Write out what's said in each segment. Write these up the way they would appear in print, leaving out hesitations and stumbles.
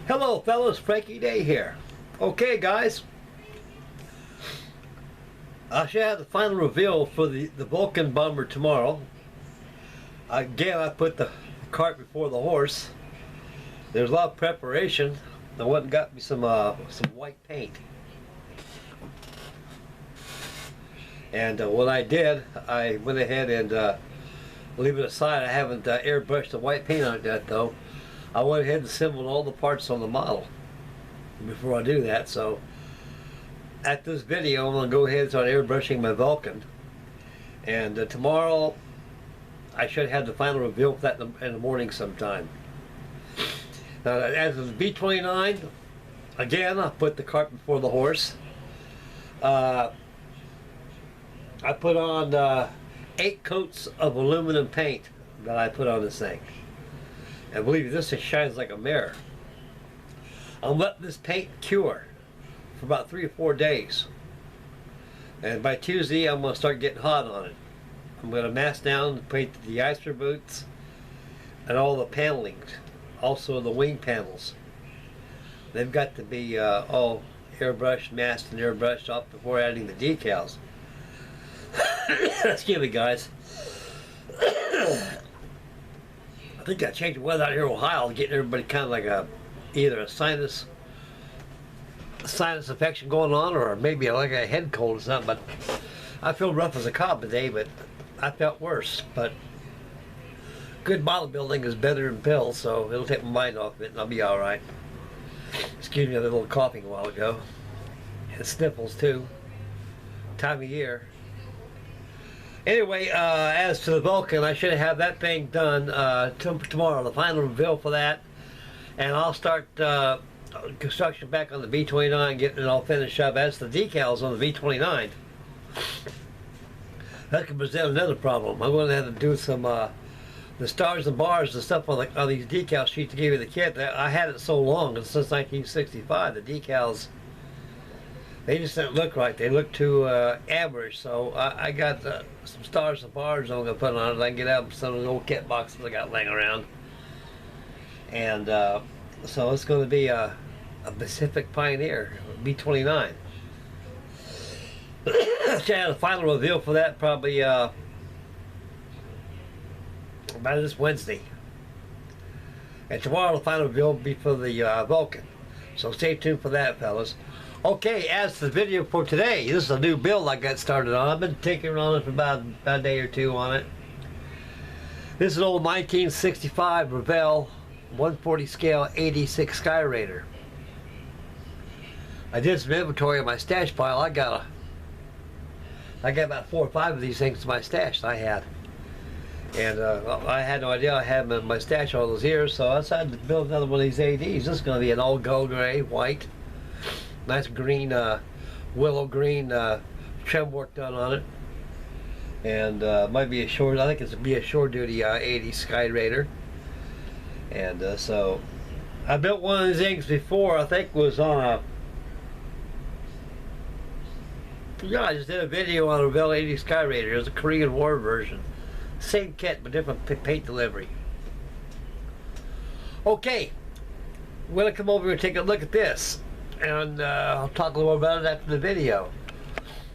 Hello fellas, Frankie Day here. Okay guys, I should have the final reveal for the Vulcan bomber tomorrow. Again, I put the cart before the horse. There's a lot of preparation. I went and got me some white paint. And when I did, I went ahead and leave it aside. I haven't airbrushed the white paint on it yet though. I went ahead and assembled all the parts on the model before I do that. So at this video, I'm going to go ahead and start airbrushing my Vulcan. And tomorrow, I should have the final reveal for that in the morning sometime. Now, as of the B-29, again, I put the cart before the horse. I put on 8 coats of aluminum paint that I put on this thing. And believe me, this just shines like a mirror. I'll let this paint cure for about 3 or 4 days. And by Tuesday, I'm going to start getting hot on it. I'm going to mask down and paint the icer boots and all the paneling, also the wing panels. They've got to be all airbrushed, masked, and airbrushed off before adding the decals. Excuse me, guys. I think I changed the weather out here in Ohio, getting everybody kind of like either a sinus infection going on, or maybe like a head cold or something. But I feel rough as a cob today, but I felt worse. But good bodybuilding is better than pills, so it'll take my mind off of it, and I'll be all right. Excuse me, I had a little coughing a while ago, and sniffles too. Time of year. Anyway, as to the Vulcan, I should have that thing done tomorrow, the final reveal for that. And I'll start construction back on the B-29, getting it all finished up. As the decals on the B-29, that could present another problem. I'm going to have to do some, the stars and bars and stuff on these decal sheets to give you the kit. I had it so long, since 1965, the decals, they just didn't look right. They look too average. So I got some stars and bars I'm going to put on it. I can get out some of the old kit boxes I got laying around. And so it's going to be a Pacific Pioneer, B-29. I'll have a final reveal for that probably by this Wednesday. And tomorrow the final reveal will be for the Vulcan. So stay tuned for that, fellas. Okay, as to the video for today, this is a new build I got started on. I've been tinkering on it for about a day or two on it. This is an old 1965 Revell 140 scale AD6 Skyraider. I did some inventory on my stash pile. I got about 4 or 5 of these things in my stash that I had. And I had no idea I had them in my stash all those years, so I decided to build another one of these ADs. This is going to be an all gold gray, white. Nice green, willow green trim work done on it. And might be a short, I think it's be a short duty AD Skyraider. And so I built one of these things before. I think was on a, yeah, I just did a video on a Revell AD Skyraider. It was a Korean War version. Same kit, but different paint delivery. Okay, we're going to come over and take a look at this. And I'll talk a little more about it after the video.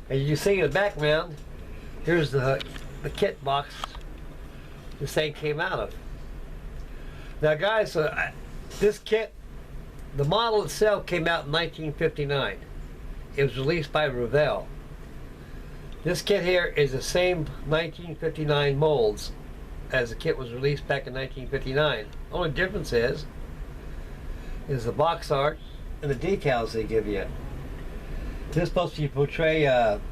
And you see in the background, here's the kit box this thing came out of. Now guys, this kit, the model itself came out in 1959. It was released by Revell. This kit here is the same 1959 molds as the kit was released back in 1959. The only difference is the box art and the decals they give you. This is supposed to portray an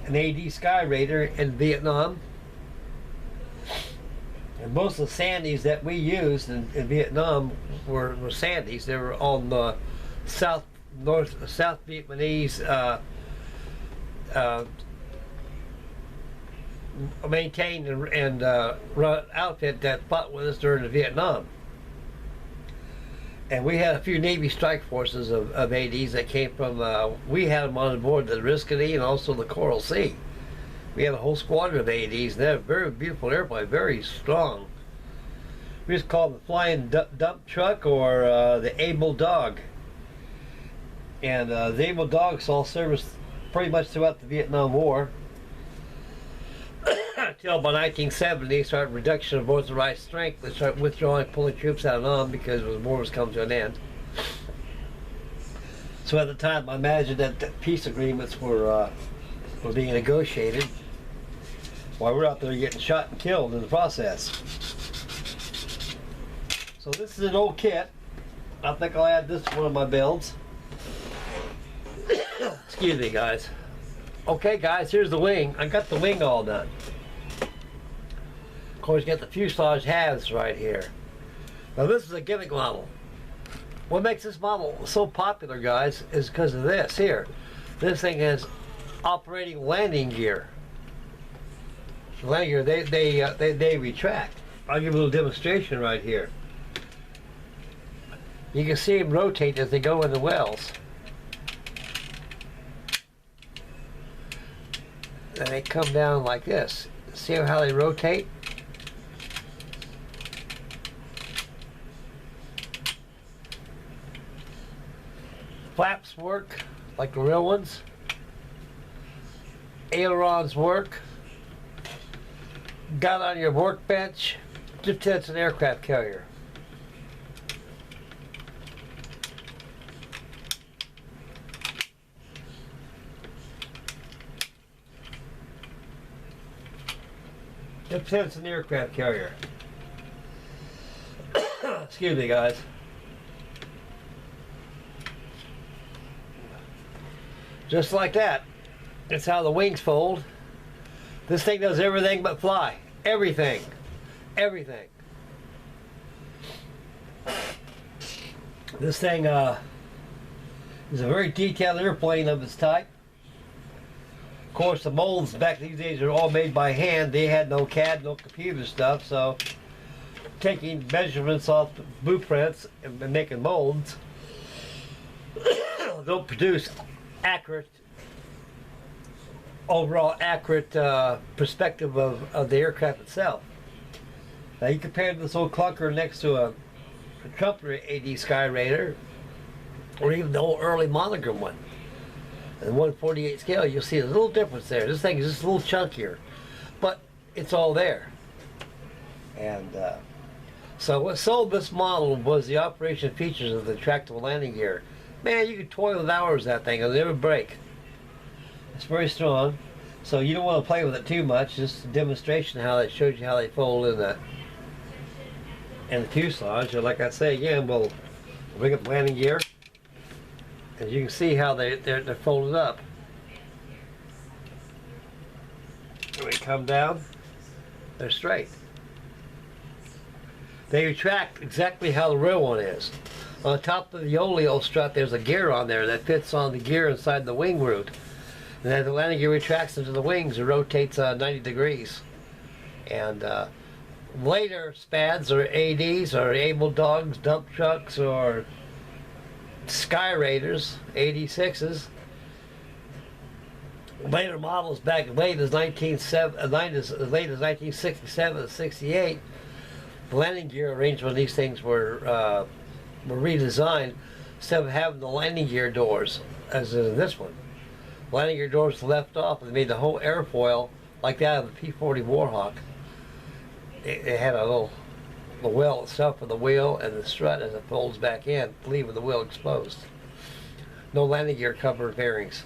AD Skyraider in Vietnam. And most of the Sandys that we used in Vietnam were Sandys. They were on the South Vietnamese maintained and run outfit that fought with us during the Vietnam. And we had a few Navy strike forces of ADs that came from, we had them on board the Riscony and also the Coral Sea. We had a whole squadron of ADs, and they're a very beautiful airplane, very strong. We just call it the flying dump truck, or the able dog. And the able dog saw service pretty much throughout the Vietnam War. Until by 1970, started reduction of authorized strength. They started withdrawing, pulling troops out of Nam because the war was coming to an end. So at the time, I imagine that peace agreements were being negotiated while we're out there getting shot and killed in the process. So this is an old kit. I think I'll add this to one of my builds. Excuse me, guys. Okay, guys, here's the wing. I got the wing all done. Of course, you got the fuselage halves right here. Now this is a gimmick model. What makes this model so popular, guys, is because of this here. This thing has operating landing gear. The landing gear, they retract. I'll give you a little demonstration right here. You can see them rotate as they go in the wells. And they come down like this. See how they rotate? Flaps work like the real ones. Ailerons work. Got on your workbench. Just it's an aircraft carrier. It's an aircraft carrier. Excuse me, guys. Just like that. That's how the wings fold. This thing does everything but fly. Everything. Everything. This thing is a very detailed airplane of its type. Of course, the molds back these days are all made by hand. They had no CAD, no computer stuff, so taking measurements off the blueprints and making molds don't produce accurate, overall accurate perspective of the aircraft itself. Now you compare this old clunker next to a Trumpeter AD Skyraider, or even the old early monogram one. And 1/48 scale, you'll see a little difference there. This thing is just a little chunkier, but it's all there. And so what sold this model was the operation features of the retractable landing gear. Man, you can toil with hours that thing, it'll never break. It's very strong, so you don't want to play with it too much. Just a demonstration how it shows you how they fold in the fuselage. And like I say again, we'll bring up landing gear. As you can see how they're folded up. When they come down, they're straight. They retract exactly how the real one is. On top of the oleo strut, there's a gear on there that fits on the gear inside the wing root. And as the landing gear retracts into the wings, it rotates 90 degrees. And later SPADs or ADs or able dogs, dump trucks, or Skyraiders, AD6s, later models back as late as 1967 and 68, the landing gear arrangement of these things were redesigned. Instead of having the landing gear doors, as in this one, landing gear doors left off, and they made the whole airfoil like that of the P-40 Warhawk. It had a little, the wheel itself for the wheel and the strut as it folds back in, leaving the wheel exposed. No landing gear cover bearings.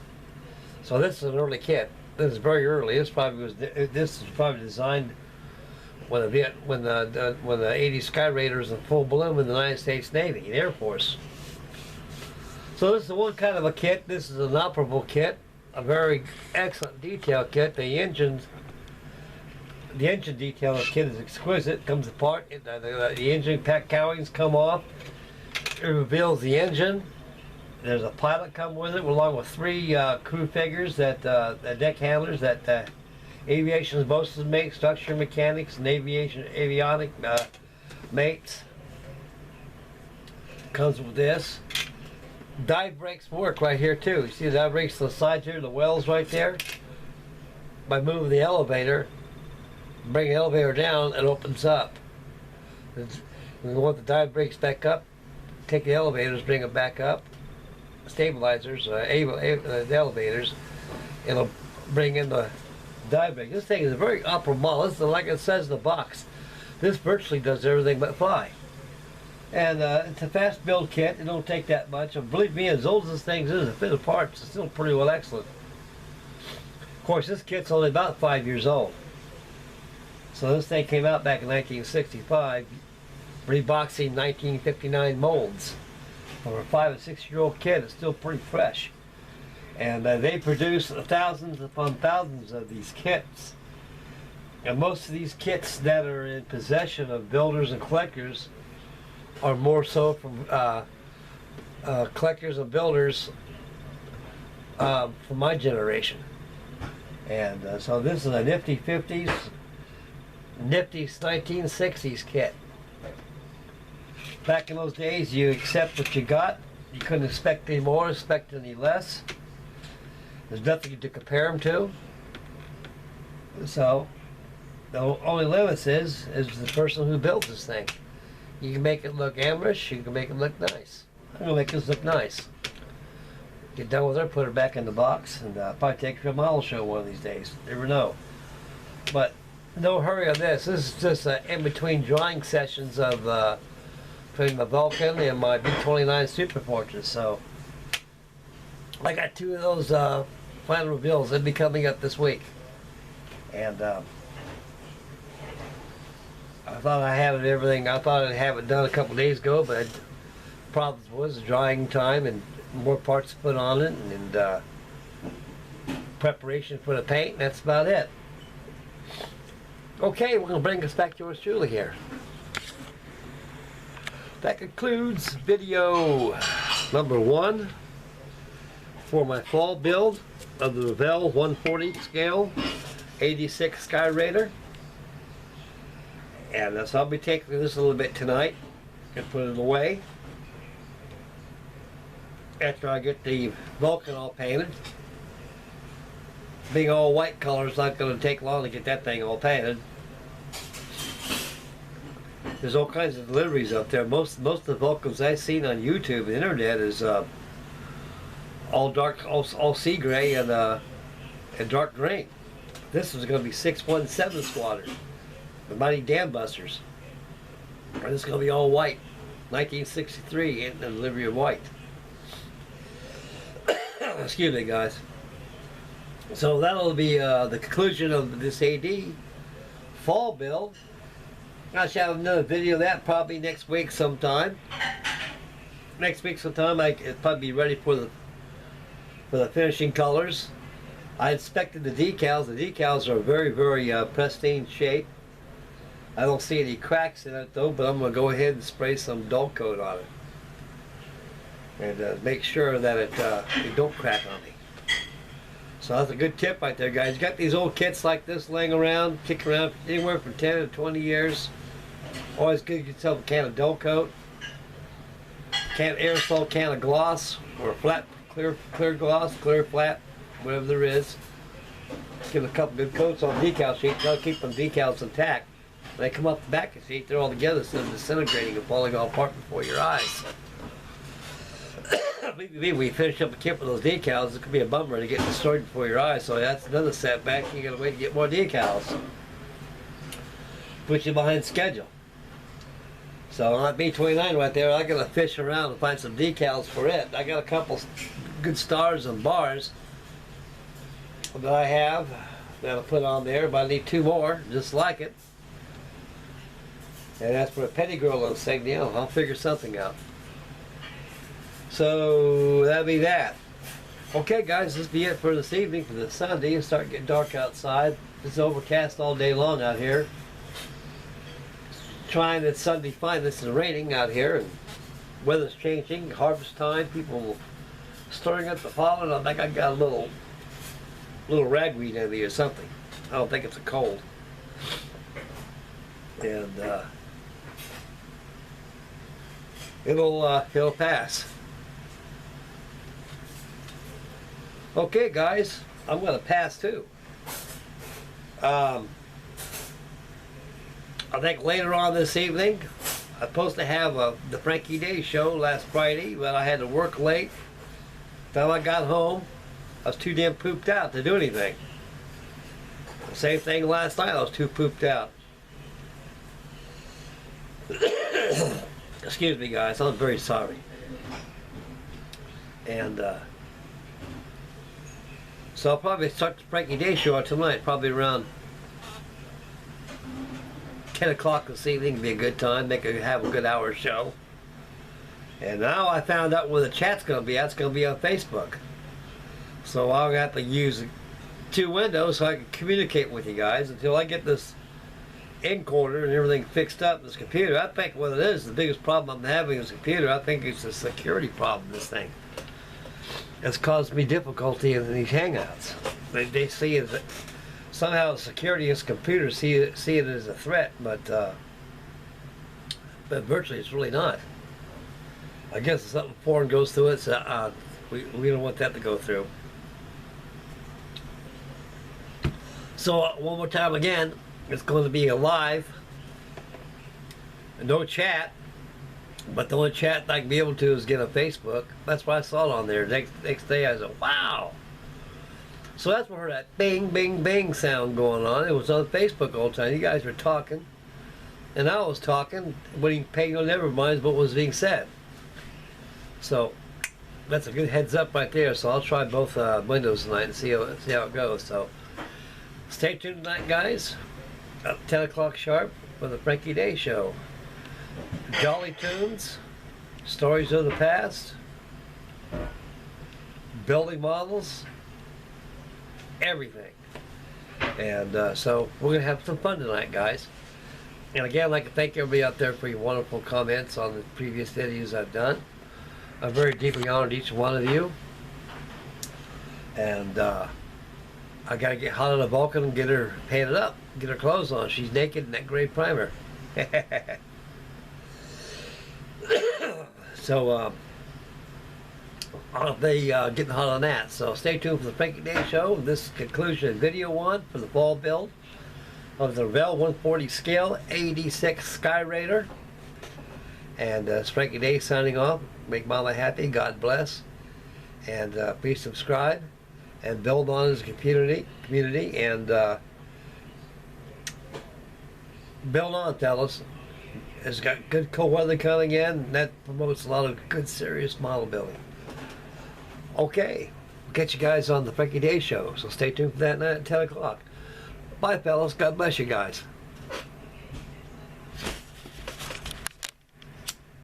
So this is an early kit. This is very early. This was probably designed when the AD Skyraider was in full bloom in the United States Navy and Air Force. So this is one kind of a kit. This is an operable kit, a very excellent detail kit. The engine detail of the kit is exquisite. It comes apart. The engine pack cowlings come off. It reveals the engine. There's a pilot come with it, along with 3 crew figures, that deck handlers that aviation bosun make, structure mechanics, and avionic mates. Comes with this. Dive brakes work right here too. You see the dive brakes to the sides here, the wells right there. By moving the elevator, bring the elevator down, it opens up. We want the dive brakes back up, take the elevators, bring them back up, stabilizers, the elevators, and it'll bring in the dive brake. This thing is a very operable model. This is like it says in the box. This virtually does everything but fly. And it's a fast build kit. It don't take that much. And believe me, as old as this thing is, a fit of parts, it's still pretty well excellent. Of course, this kit's only about 5 years old. So this thing came out back in 1965, reboxing 1959 molds. For a 5 or 6 year old kid, it's still pretty fresh. And they produce thousands upon thousands of these kits. And most of these kits that are in possession of builders and collectors are more so from collectors and builders from my generation. And so this is a nifty 50s, nifty 1960s kit. Back in those days, you accept what you got. You couldn't expect any more, expect any less. There's nothing to compare them to. So the only limits is the person who built this thing. You can make it look amorous, you can make it look nice. I'm gonna make this look nice. Get done with her, put her back in the box, and probably take her to a model show one of these days. Never know. But no hurry on this. This is just in between drawing sessions of between the Vulcan and my B-29 Super Fortress. So I got 2 of those final reveals. They'll be coming up this week. And I thought I had everything. I thought I'd have it done a couple days ago, but the problem was the drying time and more parts to put on it, and preparation for the paint, and that's about it. Okay, we're going to bring us back to yours truly here. That concludes video number 1 for my fall build of the Revell 140 scale AD6 Skyraider. And so I'll be taking this a little bit tonight and put it away after I get the Vulcan all painted. Being all white color, it's not going to take long to get that thing all painted. There's all kinds of deliveries up there. Most of the Vulcans I've seen on YouTube and the internet is all dark, all sea gray and dark green. This is going to be 617 Squadron, the Mighty Dam Busters. And this is going to be all white, 1963 in the livery of white. Excuse me, guys. So that'll be the conclusion of this AD fall build. I shall have another video of that probably next week sometime. Next week sometime it'll probably be ready for the finishing colors. I inspected the decals. The decals are very, very pristine shape. I don't see any cracks in it though, but I'm going to go ahead and spray some dull coat on it. And make sure that it don't crack on me. So that's a good tip right there, guys. You got these old kits like this laying around, kicking around anywhere from 10 to 20 years. Always good to get yourself a can of dull coat, aerosol can of gloss, or flat, clear gloss, clear flat, whatever there is. Give it a couple good coats on the decal sheet. That'll keep them decals intact. When they come up the back of the sheet, they're all together instead of disintegrating and falling all apart before your eyes. Believe me, we finish up a kit with those decals, it could be a bummer to get destroyed before your eyes, so that's another setback. You gotta wait to get more decals. Put you behind schedule. So on that B-29 right there, I gotta fish around and find some decals for it. I got a couple good stars and bars that I have that I'll put on there, but I need 2 more, just like it. And that's for a pettigirl insignia. I'll figure something out. So that'll be that. Okay guys, this will be it for this evening, for this Sunday. It'll start getting dark outside. It's overcast all day long out here. Trying that Sunday fine. This is raining out here and weather's changing, harvest time, people stirring up the pollen. I think I got a little ragweed in me or something. I don't think it's a cold. And it'll pass. Okay guys, I'm going to pass too. I think later on this evening, I was supposed to have the Frankie Day show last Friday, but I had to work late. By the time I got home, I was too damn pooped out to do anything. Same thing last night, I was too pooped out. Excuse me, guys, I'm very sorry. And so I'll probably start the Frankie Day show tonight, probably around 10 o'clock this evening. Be a good time, have a good hour show. And now I found out where the chat's going to be at. It's going to be on Facebook. So I'll have to use 2 windows so I can communicate with you guys until I get this encoder and everything fixed up in this computer. I think what it is, the biggest problem I'm having with this computer, I think it's a security problem, this thing. It's caused me difficulty in these hangouts. They see it that somehow security in this computer see it as a threat, but virtually it's really not. I guess if something foreign goes through it, so, we don't want that to go through. So one more time again, it's going to be a live, no chat, but the only chat I can be able to is get on Facebook. That's why I saw it on there. Next day I said, wow. So that's where that bing, bing, bing sound going on. It was on Facebook all the time. You guys were talking, and I was talking, paying no never minds what was being said. So that's a good heads up right there. So I'll try both windows tonight and see how it goes. So stay tuned tonight, guys. 10 o'clock sharp for the Frankie Day show. Jolly tunes, stories of the past, building models, everything. And so we're going to have some fun tonight, guys. And again, I'd like to thank everybody out there for your wonderful comments on the previous videos I've done. I'm very deeply honored each one of you. And I got to get Hannah Vulcan and get her painted up, get her clothes on. She's naked in that gray primer. So I'll be getting hot on that. So stay tuned for the Frankie Day show. This conclusion of video 1 for the fall build of the Revell 140 scale AD6 Skyraider. And it's Frankie Day signing off. Make Mama happy. God bless. And please subscribe and build on his community and build on, fellas. It's got good cold weather coming in, and that promotes a lot of good serious model building. Okay, we'll catch you guys on the Frankie Day show, so stay tuned for that night at 10 o'clock. Bye, fellas. God bless you guys.